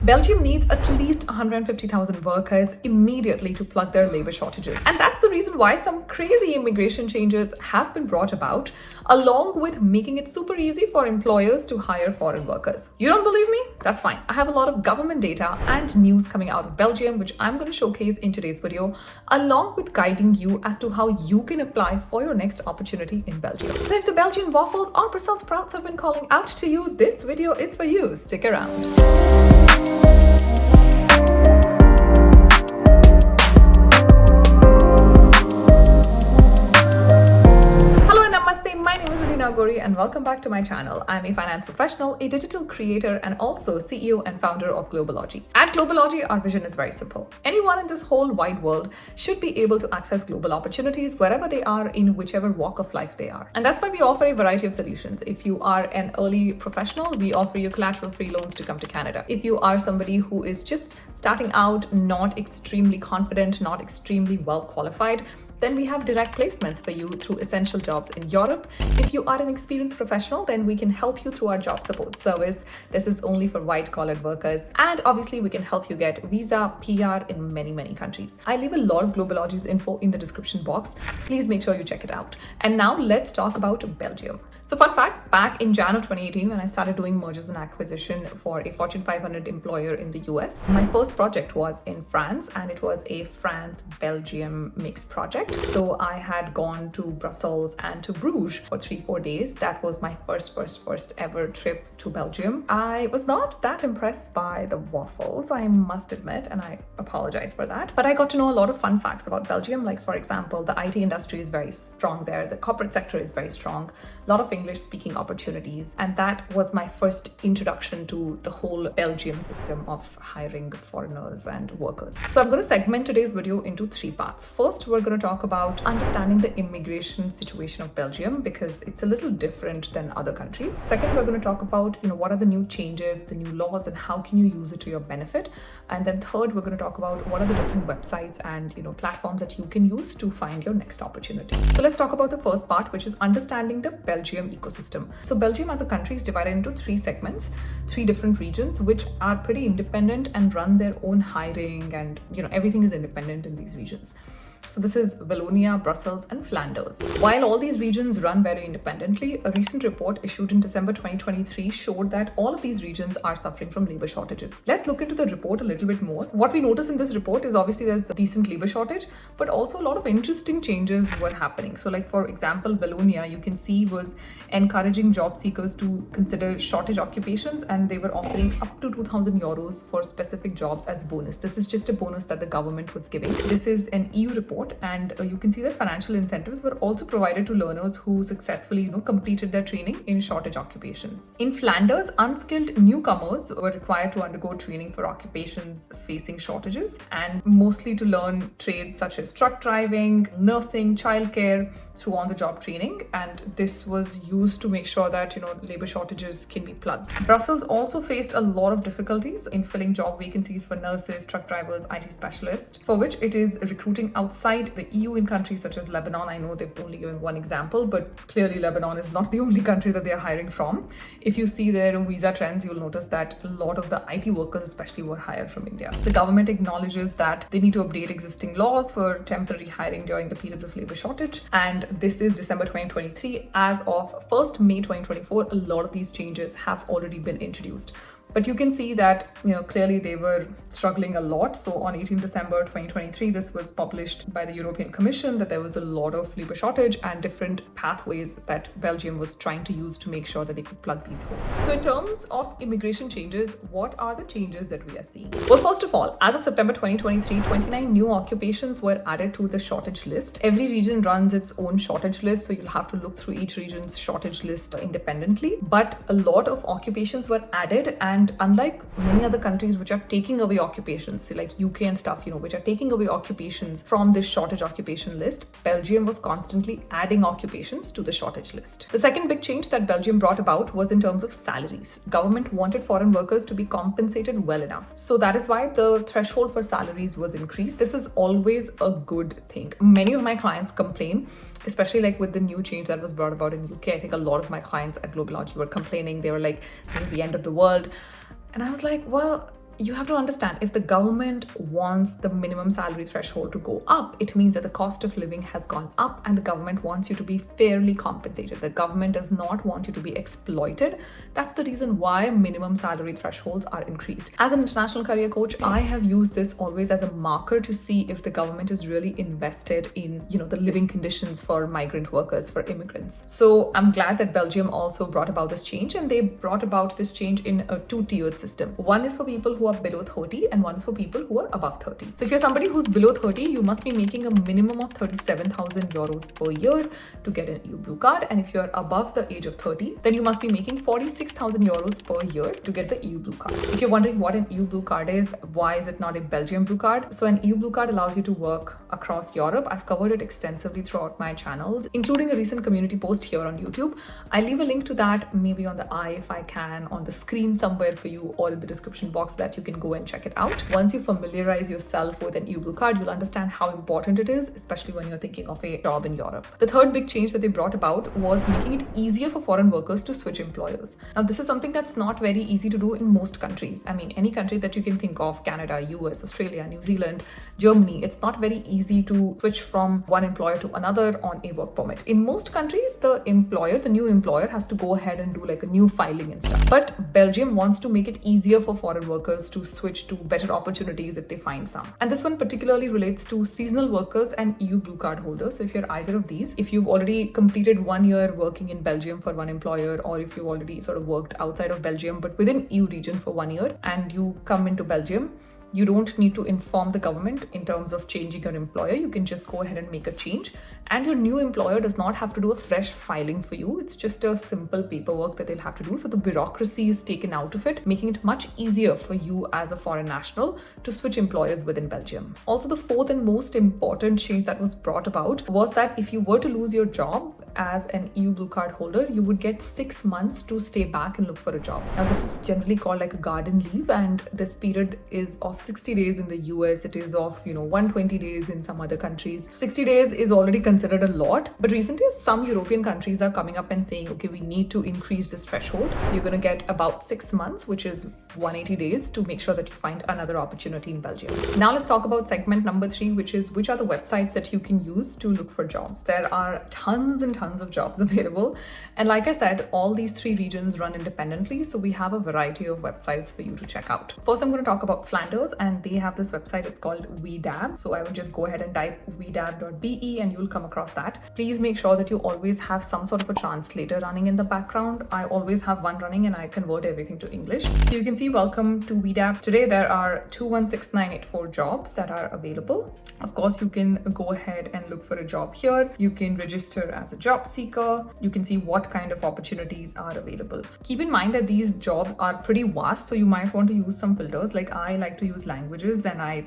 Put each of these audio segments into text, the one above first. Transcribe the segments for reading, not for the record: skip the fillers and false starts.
Belgium needs at least 150,000 workers immediately to plug their labor shortages. And that's the reason why some crazy immigration changes have been brought about, along with making it super easy for employers to hire foreign workers. You don't believe me? That's fine. I have a lot of government data and news coming out of Belgium, which I'm going to showcase in today's video, along with guiding you as to how you can apply for your next opportunity in Belgium. So if the Belgian waffles or Brussels sprouts have been calling out to you, this video is for you. Stick around. Nidhi Nagori and welcome back to my channel. I'm a finance professional, a digital creator, and also CEO and founder of Globalogy. At Globalogy, our vision is very simple. Anyone in this whole wide world should be able to access global opportunities wherever they are in whichever walk of life they are. And that's why we offer a variety of solutions. If you are an early professional, we offer you collateral-free loans to come to Canada. If you are somebody who is just starting out, not extremely confident, not extremely well qualified, then we have direct placements for you through essential jobs in Europe. If you are an experienced professional, then we can help you through our job support service. This is only for white-collar workers. And obviously, we can help you get visa, PR in many, many countries. I leave a lot of Globalogy's info in the description box. Please make sure you check it out. And now let's talk about Belgium. So fun fact, back in January 2018, when I started doing mergers and acquisition for a Fortune 500 employer in the US, my first project was in France, and it was a France-Belgium mixed project. So I had gone to Brussels and to Bruges for 3-4 days. That was my first ever trip to Belgium. I was not that impressed by the waffles, I must admit, and I apologize for that. But I got to know a lot of fun facts about Belgium. Like, for example, the IT industry is very strong there. The corporate sector is very strong. A lot of English speaking opportunities. And that was my first introduction to the whole Belgium system of hiring foreigners and workers. So I'm going to segment today's video into 3 parts. First, we're going to talk about understanding the immigration situation of Belgium because it's a little different than other countries. Second, we're going to talk about, what are the new changes, the new laws, and how can you use it to your benefit. And then third, we're going to talk about what are the different websites and platforms that you can use to find your next opportunity. So let's talk about the first part, which is understanding the Belgium ecosystem. So Belgium as a country is divided into 3 segments, 3 different regions, which are pretty independent and run their own hiring, and everything is independent in these regions. So this is Wallonia, Brussels, and Flanders. While all these regions run very independently, a recent report issued in December 2023 showed that all of these regions are suffering from labor shortages. Let's look into the report a little bit more. What we notice in this report is obviously there's a decent labor shortage, but also a lot of interesting changes were happening. So like, for example, Wallonia, you can see, was encouraging job seekers to consider shortage occupations, and they were offering up to 2,000 euros for specific jobs as bonus. This is just a bonus that the government was giving. This is an EU report, and you can see that financial incentives were also provided to learners who successfully completed their training in shortage occupations. In Flanders, unskilled newcomers were required to undergo training for occupations facing shortages, and mostly to learn trades such as truck driving, nursing, childcare through on-the-job training, and this was used to make sure that labor shortages can be plugged. Brussels also faced a lot of difficulties in filling job vacancies for nurses, truck drivers, IT specialists, for which it is recruiting outside the EU in countries such as Lebanon. I know they've only given one example, but clearly Lebanon is not the only country that they are hiring from. If you see their visa trends, you'll notice that a lot of the IT workers especially were hired from India. The government acknowledges that they need to update existing laws for temporary hiring during the periods of labor shortage, and this is December 2023. As of 1st May 2024, a lot of these changes have already been introduced. But you can see that, clearly they were struggling a lot. So on 18 December 2023, this was published by the European Commission that there was a lot of labor shortage and different pathways that Belgium was trying to use to make sure that they could plug these holes. So in terms of immigration changes, what are the changes that we are seeing? Well, first of all, as of September 2023, 29 new occupations were added to the shortage list. Every region runs its own shortage list, so you'll have to look through each region's shortage list independently. But a lot of occupations were added, and unlike many other countries which are taking away occupations, say like UK and stuff, which are taking away occupations from this shortage occupation list, Belgium was constantly adding occupations to the shortage list. The second big change that Belgium brought about was in terms of salaries. Government wanted foreign workers to be compensated well enough. So that is why the threshold for salaries was increased. This is always a good thing. Many of my clients complain, especially like with the new change that was brought about in UK. I think a lot of my clients at Globalogy were complaining. They were like, this is the end of the world. And I was like, well, you have to understand, if the government wants the minimum salary threshold to go up, it means that the cost of living has gone up and the government wants you to be fairly compensated. The government does not want you to be exploited. That's the reason why minimum salary thresholds are increased. As an international career coach, I have used this always as a marker to see if the government is really invested in, the living conditions for migrant workers, for immigrants. So I'm glad that Belgium also brought about this change, and they brought about this change in a two-tiered system. One is for people who are below 30 and one is for people who are above 30. So if you're somebody who's below 30, you must be making a minimum of 37,000 euros per year to get an EU blue card. And if you're above the age of 30, then you must be making 46,000 euros per year to get the EU blue card. If you're wondering what an EU blue card is, why is it not a Belgium blue card? So an EU blue card allows you to work across Europe. I've covered it extensively throughout my channels, including a recent community post here on YouTube. I'll leave a link to that maybe on the eye if I can, on the screen somewhere for you, or in the description box that you can go and check it out. Once you familiarize yourself with an EU blue card, you'll understand how important it is, especially when you're thinking of a job in Europe. The third big change that they brought about was making it easier for foreign workers to switch employers. Now, this is something that's not very easy to do in most countries. I mean, any country that you can think of, Canada, US, Australia, New Zealand, Germany, it's not very easy to switch from one employer to another on a work permit. In most countries, the new employer has to go ahead and do like a new filing and stuff. But Belgium wants to make it easier for foreign workers to switch to better opportunities if they find some. And this one particularly relates to seasonal workers and EU blue card holders. So if you're either of these, if you've already completed 1 year working in Belgium for one employer, or if you've already sort of worked outside of Belgium but within EU region for 1 year and you come into Belgium, you don't need to inform the government in terms of changing your employer. You can just go ahead and make a change, and your new employer does not have to do a fresh filing for you. It's just a simple paperwork that they'll have to do. So the bureaucracy is taken out of it, making it much easier for you as a foreign national to switch employers within Belgium. Also, the fourth and most important change that was brought about was that if you were to lose your job as an EU blue card holder, you would get 6 months to stay back and look for a job. Now, this is generally called like a garden leave, and this period is of 60 days in the US. It is of 120 days in some other countries. 60 days is already considered a lot, but recently some European countries are coming up and saying, okay, we need to increase this threshold. So you're going to get about 6 months, which is 180 days, to make sure that you find another opportunity in Belgium. Now let's talk about segment number 3, which is which are the websites that you can use to look for jobs. There are tons and tons of jobs available, and like I said, all these 3 regions run independently, so we have a variety of websites for you to check out. First, I'm going to talk about Flanders, and they have this website. It's called WeDab. So I would just go ahead and type wedab.be and you will come across that. Please make sure that you always have some sort of a translator running in the background. I always have one running and I convert everything to English. So you can see, welcome to WeDab. Today there are 216984 jobs that are available. Of course, you can go ahead and look for a job here. You can register as a job seeker. You can see what kind of opportunities are available. Keep in mind that these jobs are pretty vast, so you might want to use some filters. Like I like to use languages, and I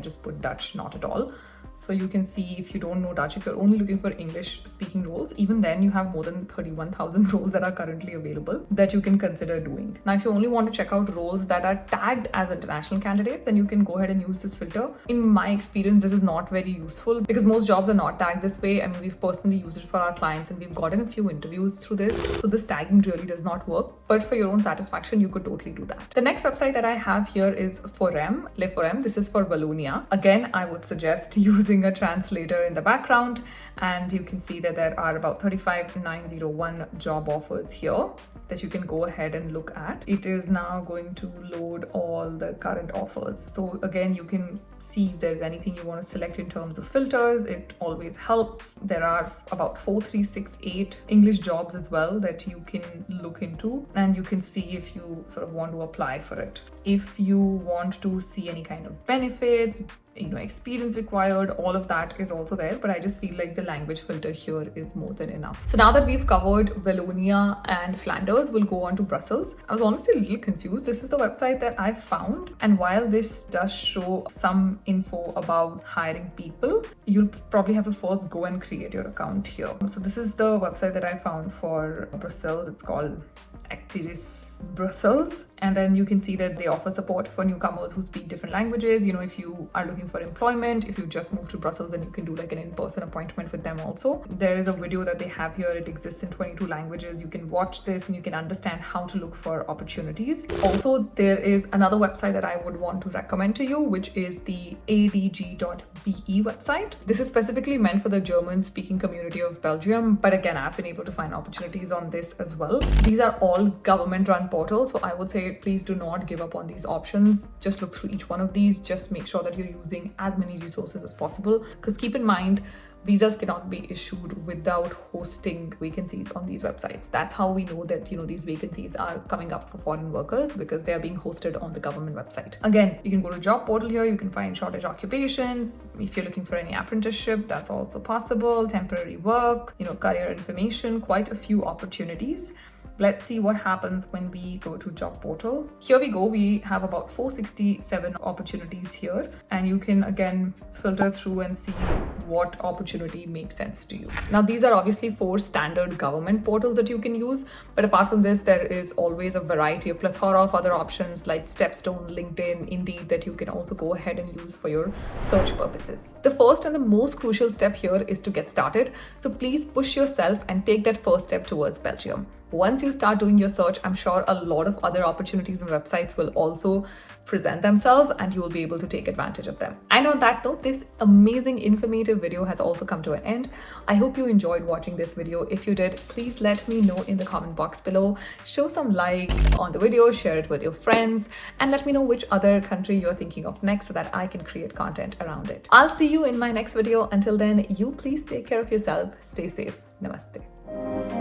just put Dutch, not at all. So you can see, if you don't know Dutch, if you're only looking for English speaking roles, even then you have more than 31,000 roles that are currently available that you can consider doing. Now, if you only want to check out roles that are tagged as international candidates, then you can go ahead and use this filter. In my experience, this is not very useful because most jobs are not tagged this way. I mean, we've personally used it for our clients and we've gotten a few interviews through this. So this tagging really does not work, but for your own satisfaction, you could totally do that. The next website that I have here is Forem, Le Forem. This is for Wallonia. Again, I would suggest using a translator in the background, and you can see that there are about 35,901 job offers here that you can go ahead and look at. It is now going to load all the current offers. So again, you can see if there's anything you want to select in terms of filters. It always helps. There are about 4368 English jobs as well that you can look into, and you can see if you sort of want to apply for it. If you want to see any kind of benefits, experience required, all of that is also there, but I just feel like the language filter here is more than enough. So now that we've covered Wallonia and Flanders, we'll go on to Brussels. I was honestly a little confused. This is the website that I found, and while this does show some info about hiring people, you'll probably have to first go and create your account here. So this is the website that I found for Brussels. It's called Actiris is Brussels. And then you can see that they offer support for newcomers who speak different languages. You know, if you are looking for employment, if you just moved to Brussels, then you can do like an in-person appointment with them also. There is a video that they have here. It exists in 22 languages. You can watch this and you can understand how to look for opportunities. Also, there is another website that I would want to recommend to you, which is the adg.be website. This is specifically meant for the German-speaking community of Belgium. But again, I've been able to find opportunities on this as well. These are all government-run portals. So I would say please do not give up on these options. Just look through each one of these. Just make sure that you're using as many resources as possible. Because keep in mind, visas cannot be issued without hosting vacancies on these websites. That's how we know that, these vacancies are coming up for foreign workers, because they are being hosted on the government website. Again, you can go to job portal here. You can find shortage occupations. If you're looking for any apprenticeship, that's also possible. Temporary work, career information, quite a few opportunities. Let's see what happens when we go to job portal. Here we go. We have about 467 opportunities here, and you can again filter through and see what opportunity makes sense to you. Now, these are obviously 4 standard government portals that you can use, but apart from this, there is always a variety, a plethora of other options like Stepstone, LinkedIn, Indeed, that you can also go ahead and use for your search purposes. The first and the most crucial step here is to get started. So please push yourself and take that first step towards Belgium. Once you start doing your search, I'm sure a lot of other opportunities and websites will also present themselves and you will be able to take advantage of them. And on that note, this amazing informative video has also come to an end. I hope you enjoyed watching this video. If you did, please let me know in the comment box below. Show some like on the video, share it with your friends, and let me know which other country you're thinking of next so that I can create content around it. I'll see you in my next video. Until then, you please take care of yourself. Stay safe. Namaste.